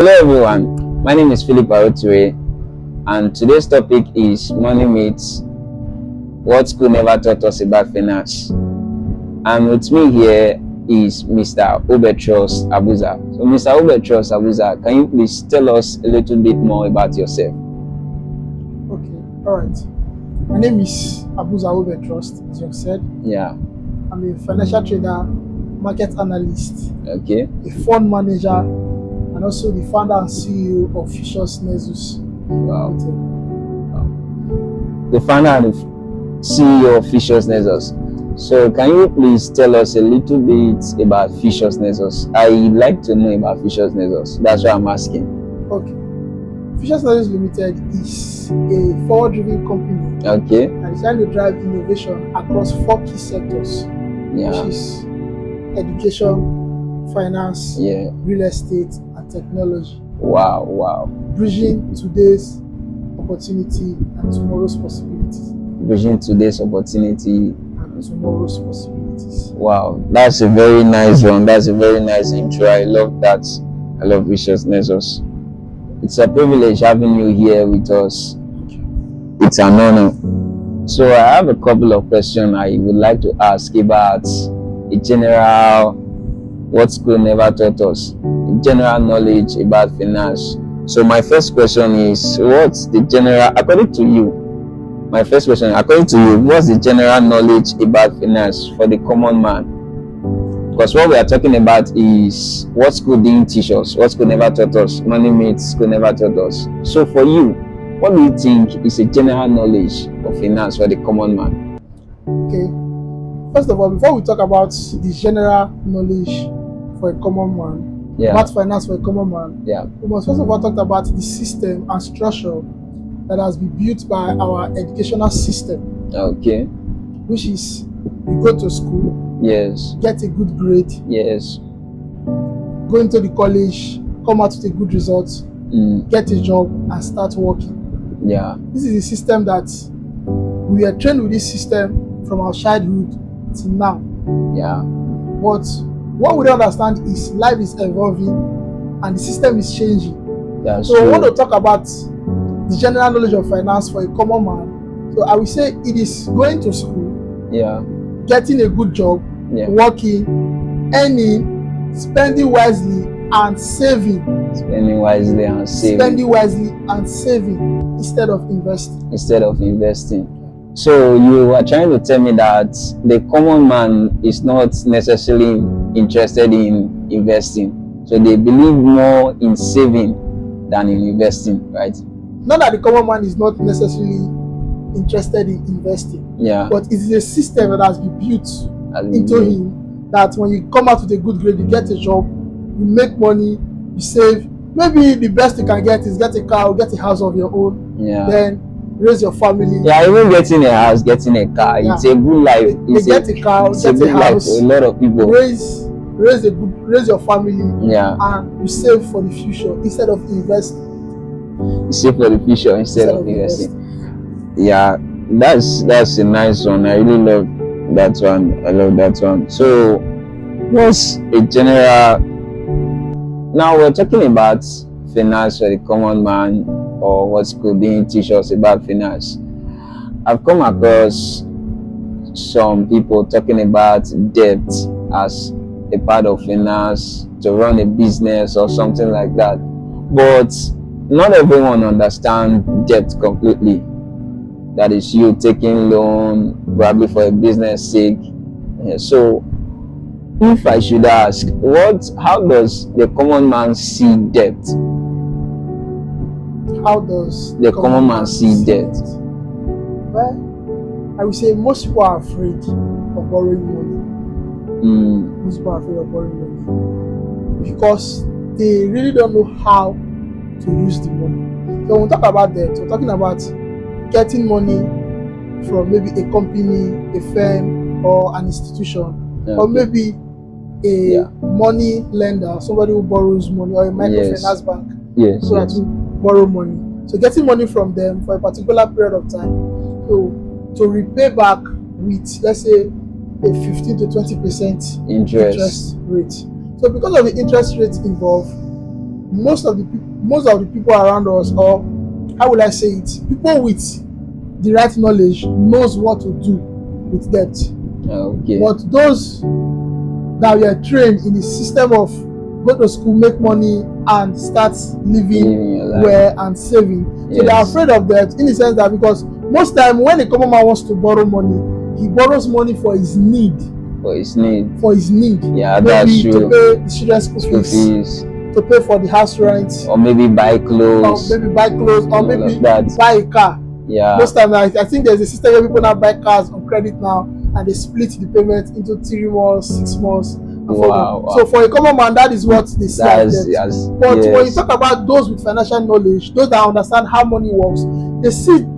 Hello everyone, my name is Philip Arotue, and today's topic is money myths, what school never taught us about finance. And with me here is Mr. Obetros Abuza. So Mr. Obetros Abuza, can you please tell us a little bit more about yourself? Okay, all right. My name is Abuza Obetros, as you have said. Yeah. I'm a financial trader, market analyst, Okay. a fund manager, and also the founder and CEO of Futures Nezus. Wow. The founder and CEO of Futures Nezus. So can you please tell us a little bit about Futures Nezus? I'd like to know about Futures Nezus. That's why I'm asking. Okay. Futures Nezus Limited is a forward-driven company Okay. that is trying to drive innovation across 4 key sectors, Yeah. which is education, finance, real estate, and technology. Wow. Bridging today's opportunity and tomorrow's possibilities. Bridging today's opportunity and tomorrow's possibilities. Wow, that's a very nice one. That's a very nice intro. I love that. I love Futures Nezus. It's a privilege having you here with us. It's an honor. So I have a couple of questions I would like to ask about a general, what school never taught us, general knowledge about finance. So my first question is, what's the general, according to you, what's the general knowledge about finance for the common man? Because what we are talking about is what school didn't teach us, what school never taught us, money myths school never taught us. So for you, what do you think is a general knowledge of finance for the common man? Okay. First of all, before we talk about the general knowledge for a common man, about finance for a common man, we must first of all talk about the system and structure that has been built by our educational system. Okay. Which is, you go to school, get a good grade, go into the college, come out with a good result, get a job, and start working. This is a system that we are trained with, this system from our childhood till now. But what we don't understand is life is evolving and the system is changing. So we want to talk about the general knowledge of finance for a common man. So I will say it is going to school, getting a good job, working, earning, spending wisely and saving. Spending wisely and saving instead of investing. So you are trying to tell me that the common man is not necessarily interested in investing. So they believe more in saving than in investing, right? Not that the common man is not necessarily interested in investing, but it is a system that has been built into him that when you come out with a good grade, you get a job, you make money, you save. Maybe the best you can get is get a car or get a house of your own, then raise your family. Even getting a house, getting a car, it's a good life. Get a car, get a house, for a lot of people. Raise your family, and you save for the future instead of investing. You save for the future instead of investing. That's a nice one. I really love that one. I love that one. So what's a general, now we're talking about finance for the common man, or what school didn't teach us about finance. I've come across some people talking about debt as a part of finance, to run a business or something like that. But not everyone understands debt completely. That is you taking loan probably for a business sake. So if I should ask, how does the common man see debt? How does the common man see debt? Well, I would say most people are afraid of borrowing money. Most people are afraid of borrowing money because they really don't know how to use the money. So when we talk about debt, we're talking about getting money from maybe a company, a firm, or an institution, or maybe a money lender, somebody who borrows money, or a microfinance bank, so that to borrow money. So getting money from them for a particular period of time, to repay back with, let's say, a 15 to 20% interest rate. So because of the interest rates involved, most of the people around us, or how will I say it, people with the right knowledge knows what to do with debt. Okay. But those that were trained in the system of go to school, make money, and start living well and saving, so they are afraid of debt, in the sense that because most time when a common man wants to borrow money, he borrows money for his need. Yeah, maybe that's true. To pay the children's school fees, to pay for the house rent, or maybe buy clothes, or maybe buy a car. Yeah. Most time I think there's a system where people now buy cars on credit now, and they split the payment into 3 months, 6 months. Wow. So for a common man, that is what they see as debt. But when you talk about those with financial knowledge, those that understand how money works, they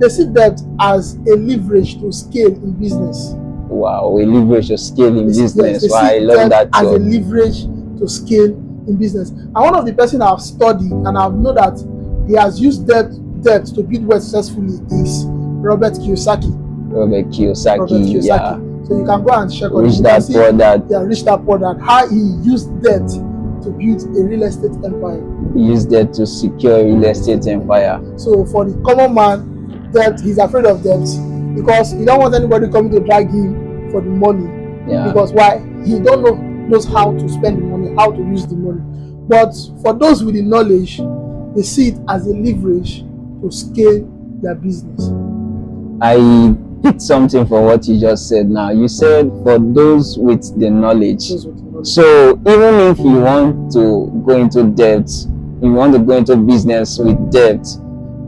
see debt as a leverage to scale in business. Wow, a leverage to scale in business. Wow, I love that as a leverage to scale in business. And one of the person I've studied and I've known that he has used debt to build wealth successfully is Robert Kiyosaki. Yeah. So you can go and check on Rich Dad Poor Dad. How he used debt to build a real estate empire. He used debt to secure a real estate empire. So for the common man, debt, he's afraid of debt because he don't want anybody coming to drag him for the money. Yeah. Because why? He knows how to spend the money, how to use the money. But for those with the knowledge, they see it as a leverage to scale their business. I picked something for what you just said now. You said for those with the knowledge. So even if you want to go into debt, you want to go into business with debt,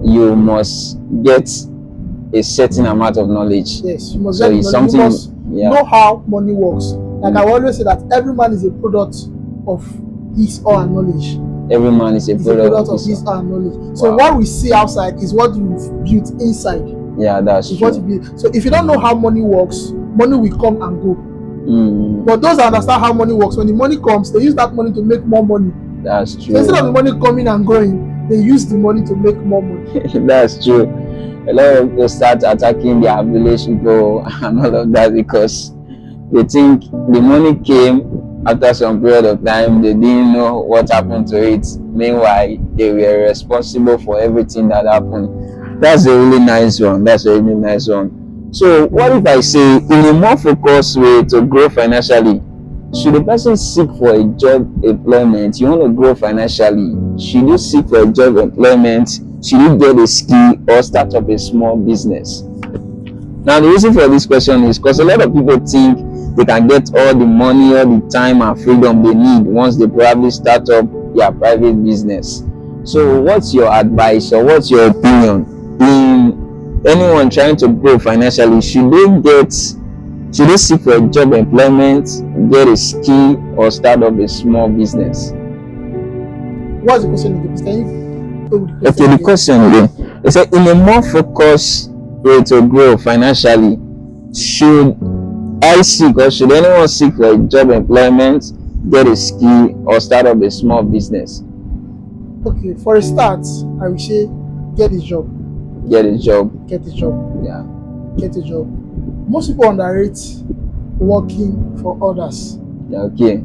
you must get a certain amount of knowledge. Yes, you must get knowledge. You must know how money works. Like I always say that every man is a product of his or her knowledge. Every man is a product of his or her knowledge. So what we see outside is what you've built inside. Yeah, that's true. What you build. So if you don't know how money works, money will come and go. But those that understand how money works, when the money comes, they use that money to make more money. That's true. So instead of the money coming and going, they use the money to make more money. That's true. A lot of people start attacking their village people and all of that because they think the money came after some period of time. They didn't know what happened to it. Meanwhile, they were responsible for everything that happened. That's a really nice one. So what if I say, in a more focused way to grow financially, should a person seek for a job employment? You want to grow financially, should you seek for a job employment? Should you get a skill or start up a small business? Now the reason for this question is because a lot of people think they can get all the money, all the time and freedom they need once they probably start up their private business. So what's your advice or what's your opinion in anyone trying to grow financially? Should they seek for a job employment, get a skill, or start up a small business? What's the question again? Okay, the question again. They say, in a more focused way to grow financially, should I seek or should anyone seek for a job employment, get a skill, or start up a small business? Okay, for a start, I will say get a job. Get a job. Yeah. Get a job. Most people underrate working for others. Okay.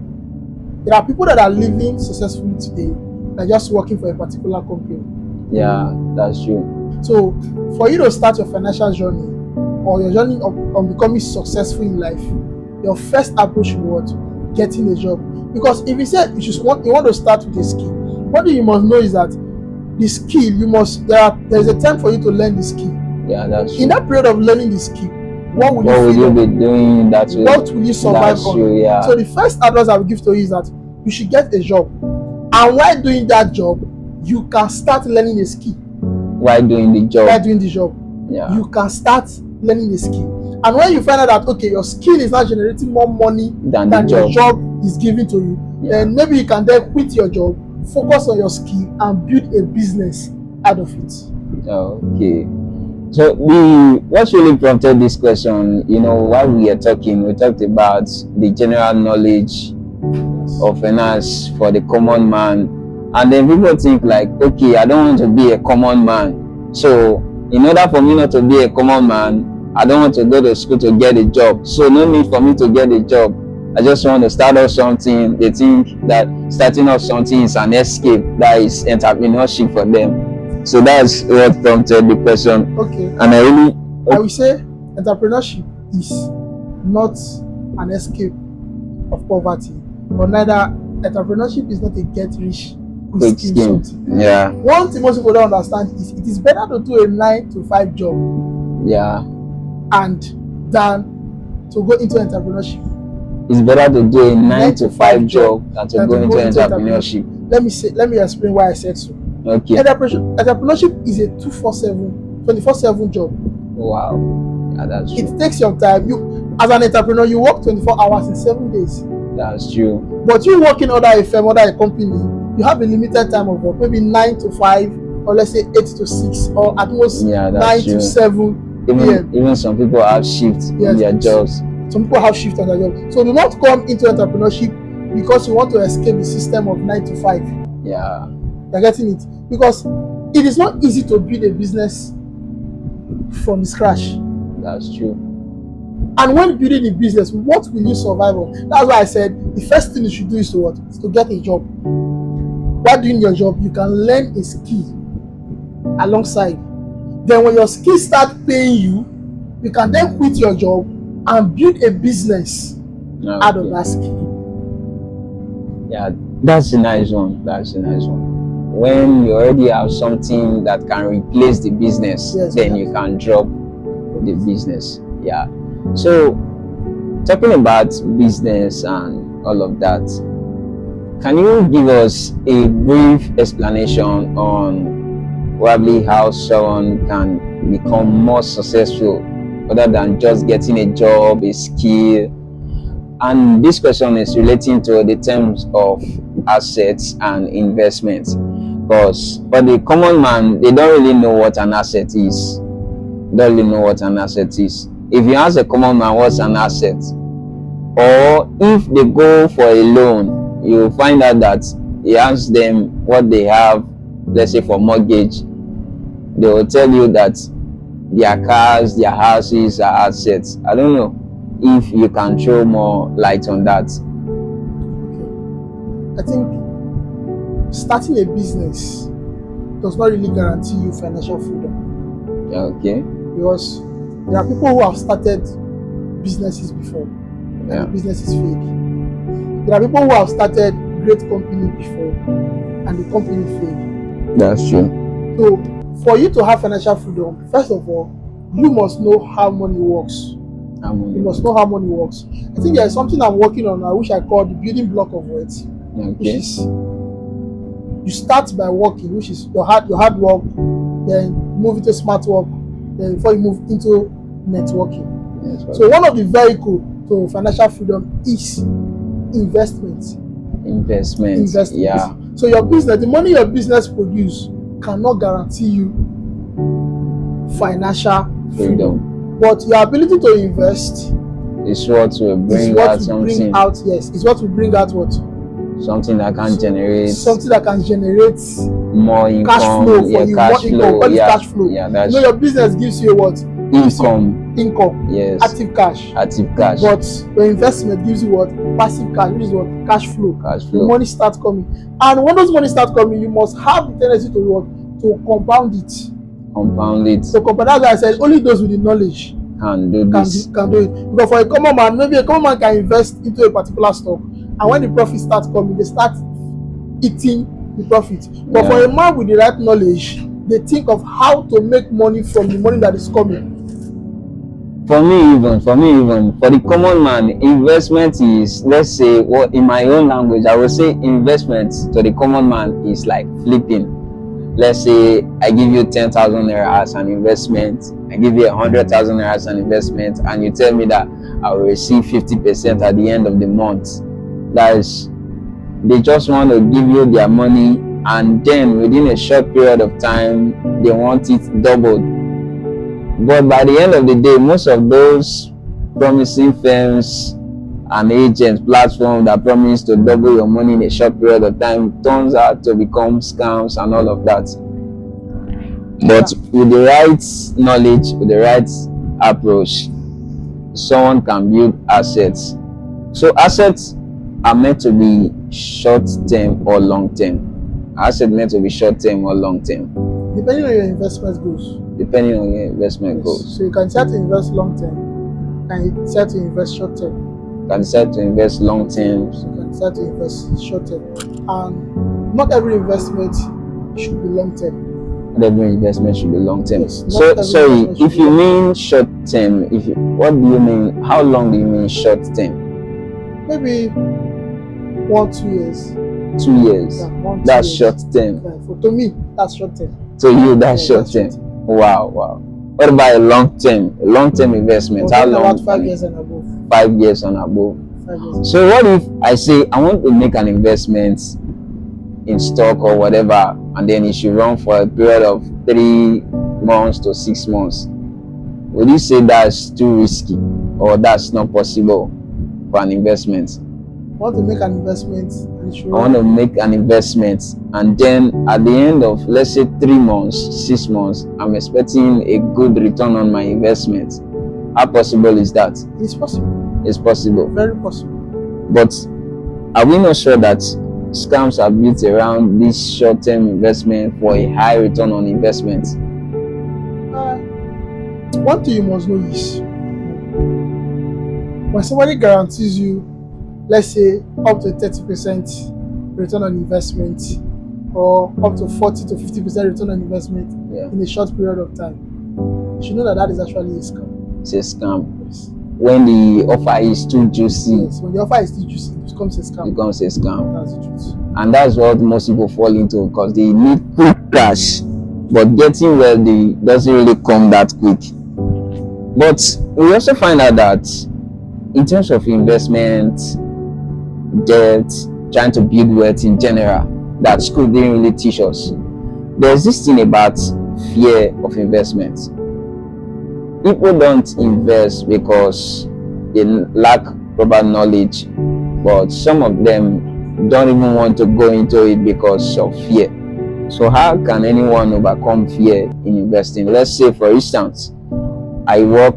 There are people that are living successfully today. They're just working for a particular company. Yeah, that's true. So for you to start your financial journey or your journey on becoming successful in life, your first approach was getting a job. Because if you said you want to start with a skill, what you must know is that the skill there's a time for you to learn the skill. Yeah, that's true. In that period of learning the skill, what will you be doing that way? What will you survive that's on? True, yeah. So the first advice I will give to you is that you should get a job. And while doing that job, you can start learning a skill. While doing the job, yeah, you can start learning a skill. And when you find out that your skill is not generating more money than your job is giving to you, then maybe you can then quit your job, focus on your skill, and build a business out of it. Okay. So what really prompted this question, while we are talking, we talked about the general knowledge of finance for the common man, and then people think like, okay, I don't want to be a common man, so in order for me not to be a common man, I don't want to go to school to get a job, so no need for me to get a job. I just want to start off something. They think that starting off something is an escape, that is entrepreneurship for them. So that's what prompted the question. Okay. And I will say entrepreneurship is not an escape of poverty, but neither entrepreneurship is not a get rich quick scheme. Yeah. One thing most people don't understand is it is better to do a 9-to-5 job. Yeah. And than to go into entrepreneurship. It's better to do a 9-to-5 job than to go into entrepreneurship. Let me explain why I said so. Okay. Entrepreneurship is a 24/7 job. Wow. Yeah, that's true. It takes your time. You, as an entrepreneur, you work 24 hours in 7 days. That's true. But you working under a firm, under a company, you have a limited time of work, maybe 9 to 5, or let's say 8 to 6, or at most 9 to 7. Even some people have shifts in their jobs. Some people have shifts on their job. So do not come into entrepreneurship because you want to escape the system of 9 to 5. Yeah. You're getting it? Because it is not easy to build a business from scratch. That's true. And when building a business, what will you survive on? That's why I said the first thing you should do is to what? Is to get a job. While doing your job, you can learn a skill alongside. Then when your skills start paying you, you can then quit your job and build a business out of that skill. Yeah, that's a nice one. That's a nice one. When you already have something that can replace the business, then you can drop the business. Yeah. So, talking about business and all of that, can you give us a brief explanation on probably how someone can become more successful other than just getting a job, a skill? And this question is relating to the terms of assets and investments, because for the common man, they don't really know what an asset is. Don't really know what an asset is. If you ask a common man what's an asset, or if they go for a loan, you'll find out that you ask them what they have, let's say for mortgage, they will tell you that their cars, their houses are assets. I don't know if you can throw more light on that. I think starting a business does not really guarantee you financial freedom. Okay. Because there are people who have started businesses before and the business is fake. There are people who have started great company before and the company failed. That's true. So for you to have financial freedom, first of all, you must know how money works. You must know how money works. I think there is something I'm working on now, which I call the building block of wealth. Which is you start by working, which is your hard work, then move into smart work, then before you move into networking. So one of the vehicles to financial freedom is investment. Yeah. So your business, the money your business produce cannot guarantee you financial freedom. But your ability to invest is what will bring out something. Is what will bring out what? Something that can generate. Something that can generate more income. Cash flow for you. Cash flow. Yeah, that's your business gives you what? Income. Yes. Active cash. But your investment gives you what? Passive cash, which is what? Cash flow. The money starts coming. And when those money start coming, you must have the tendency to what? To compound it. So that's why I said only those with the knowledge can do this. Can do it. Because for a common man, maybe a common man can invest into a particular stock, and when the profit starts coming, they start eating the profit. But for a man with the right knowledge, they think of how to make money from the money that is coming. For me even, for the common man, investment is, let's say, what in my own language, I will say investment to the common man is like flipping. Let's say I give you 10,000 naira as an investment, I give you 100,000 naira as an investment, and you tell me that I will receive 50% at the end of the month. That is, they just want to give you their money, and then within a short period of time, they want it doubled. But by the end of the day, most of those promising firms and agents, platforms that promise to double your money in a short period of time turns out to become scams and all of that. But with the right knowledge, with the right approach, someone can build assets So assets are meant to be short-term or long-term. Assets meant to be short-term or long-term. Depending on your investment goals. Depending on your investment goals. So you can decide to invest long-term and you decide to invest short-term. You can decide to invest long-term. So you can decide to invest short-term. And not every investment should be long-term. Not every investment should be long-term. Yes, so sorry, if you mean short-term, what do you mean? How long do you mean short-term? Maybe 1-2 years. 2 years. Yeah, that's short-term. Yeah, to me, that's short-term. To you, that's short-term. Wow. What about a long-term? Long-term investment? How long? About 5 years and above. 5 years and above. 5 years. So what if I say I want to make an investment in stock or whatever, and then it should run for a period of 3 months to 6 months? Would you say that's too risky, or that's not possible for an investment? I want to make an investment. I want to make an investment, and then at the end of, let's say, 3 months, 6 months, I'm expecting a good return on my investment. How possible is that? It's possible. It's possible. Very possible. But are we not sure that scams are built around this short-term investment for a high return on investment? One thing you must know is when somebody guarantees you, let's say, up to 30% return on investment, or up to 40 to 50% return on investment in a short period of time, you should know that that is actually a scam. It's a scam. Yes. When the offer is too juicy. Yes, when the offer is too juicy, it becomes a scam. It becomes a scam. That's the truth. And that's what most people fall into, because they need quick cash, but getting wealthy doesn't really come that quick. But we also find out that in terms of investment, debt, trying to build wealth in general, that school didn't really teach us. There's this thing about fear of investment. People don't invest because they lack proper knowledge, but some of them don't even want to go into it because of fear. So how can anyone overcome fear in investing? Let's say, for instance, I work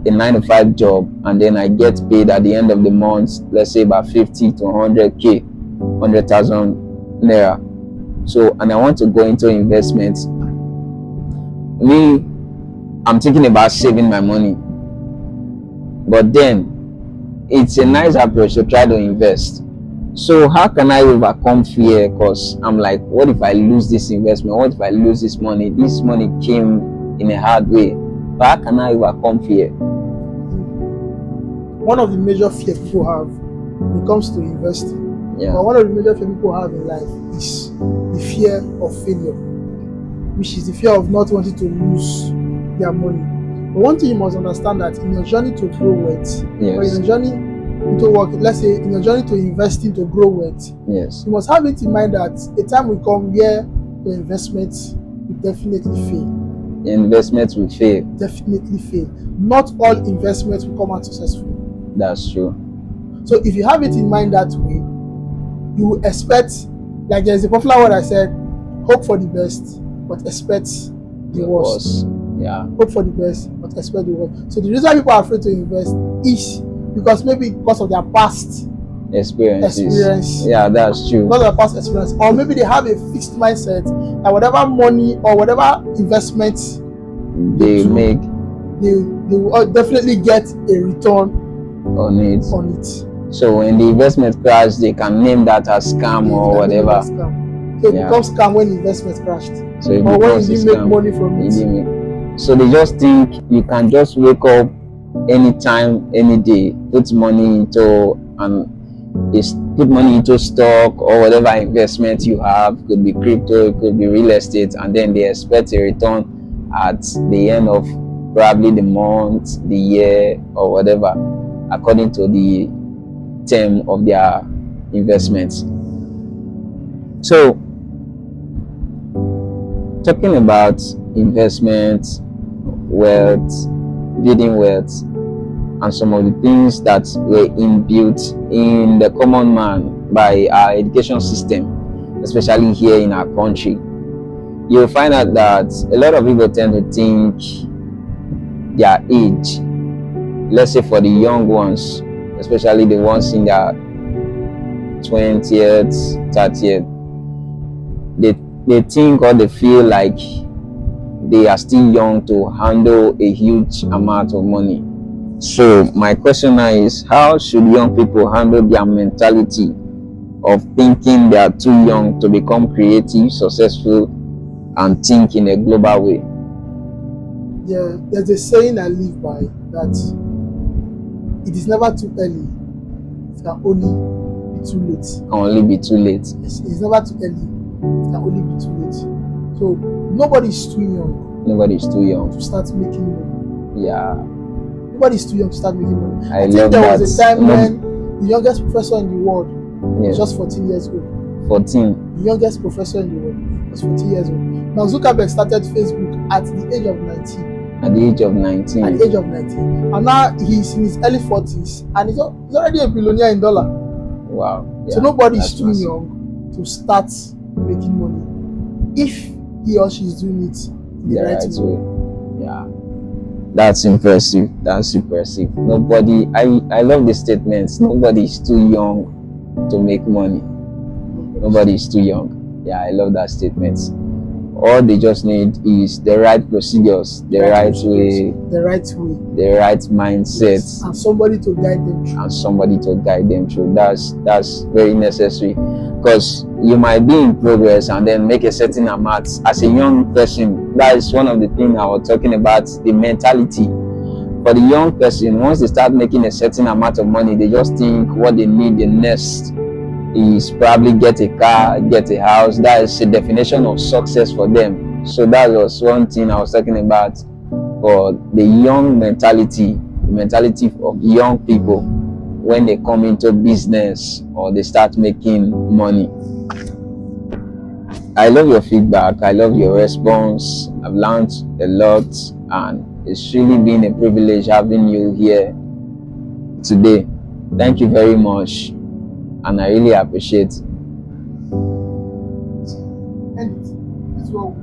a 9-to-5 job, and then I get paid at the end of the month, let's say about 50 to 100k, 100,000 naira. So, and I want to go into investments. I'm thinking about saving my money, but then it's a nice approach to try to invest. So how can I overcome fear? Because I'm like, what if I lose this investment? What if I lose this money? This money came in a hard way. But how can I overcome fear? One of the major fears people have when it comes to investing, but one of the major fears people have in life is the fear of failure, which is the fear of not wanting to lose their money. But one thing you must understand, that in your journey to grow wealth, or in your journey into work, let's say in your journey to investing to grow wealth, you must have it in mind that a time will come where your investments will definitely fail. The investments will fail. Definitely fail. Not all investments will come out successful. That's true. So if you have it in mind that way, you will expect, like there's a popular word I said, hope for the best, but expect the worst. Hope for the best, but expect the worst. So the reason why people are afraid to invest is because maybe because of their past experience. Yeah, that's true. Because of their past experience, or maybe they have a fixed mindset that whatever money or whatever investment they make, they will definitely get a return on it. So when the investment crash, they can name that as scam or whatever. So it becomes scam when investment crashed. So it or when you didn't make money from it. So they just think you can just wake up anytime, any day, put money into stock or whatever investment you have. Could be crypto, it could be real estate, and then they expect a return at the end of probably the month, the year, or whatever, according to the term of their investments. So, talking about investment, wealth, building wealth, and some of the things that were inbuilt in the common man by our education system, especially here in our country, you'll find out that a lot of people tend to think their age, let's say for the young ones, especially the ones in their 20th, 30th. They think or they feel like they are still young to handle a huge amount of money. So my question now is, how should young people handle their mentality of thinking they are too young to become creative, successful, and think in a global way? Yeah, there's a saying I live by that it is never too early. It can only be too late. Can only be too late. It's never too early. It can only be too late. So nobody is too young. Nobody is too young to start making money. Yeah. Nobody is too young to start making money. I think there that. was a time when the youngest professor in the world was just 14 years old. 14. The youngest professor in the world was 14 years old. Mark Zuckerberg started Facebook at the age of 19. At the age of 19. At the age of 19. And now he's in his early 40s and he's already a billionaire in dollar. Wow. Yeah, so nobody is too young to start making money if he or she is doing it the right way. Yeah. That's impressive. That's impressive. Nobody, I love the statements. Nobody is too young to make money. Nobody is too young. Yeah, I love that statement. All they just need is the right procedures, the right way, the right mindset, yes. And somebody to guide them through. That's very necessary, because you might be in progress and then make a certain amount as a young person. That is one of the things I was talking about, the mentality. For the young person, once they start making a certain amount of money, they just think what they need the next is probably get a car, get a house. That is a definition of success for them. So that was one thing I was talking about for the young mentality, the mentality of young people when they come into business or they start making money. I love your feedback. I love your response. I've learned a lot, and it's really been a privilege having you here today. Thank you very much. And I really appreciate it. And as well.